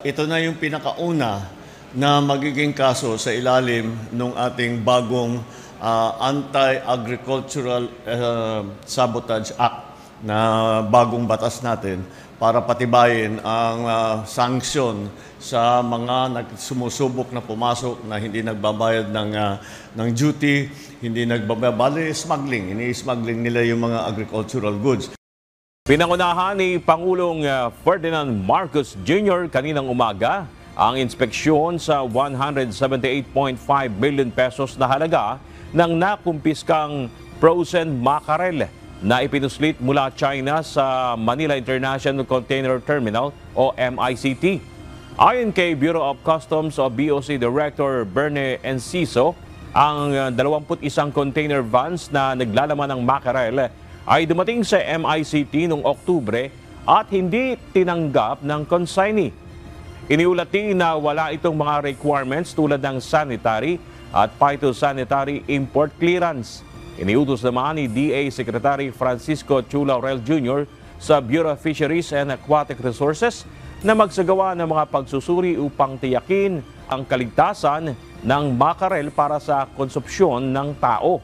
Ito na yung pinakauna na magiging kaso sa ilalim ng ating bagong Anti-Agricultural Sabotage Act na bagong batas natin para patibayin ang sanksyon sa mga sumusubok na pumasok na hindi nagbabayad ng duty, hindi nagbabayad, smuggling, ini-smuggling nila yung mga agricultural goods. Pinangunahan ni Pangulong Ferdinand Marcos Jr. kaninang umaga ang inspeksyon sa 178.5 billion pesos na halaga ng nakumpiskang frozen mackerel na ipinuslit mula China sa Manila International Container Terminal o MICT. Ayon kay Bureau of Customs o BOC Director Berne Enciso, ang 21 container vans na naglalaman ng mackerel ay dumating sa MICT noong Oktubre at hindi tinanggap ng consignee. Iniulat din na wala itong mga requirements tulad ng sanitary at phytosanitary import clearance. Iniutos naman ni DA Secretary Francisco Chu Laurel Jr. sa Bureau of Fisheries and Aquatic Resources na magsagawa ng mga pagsusuri upang tiyakin ang kaligtasan ng mackerel para sa konsumsyon ng tao.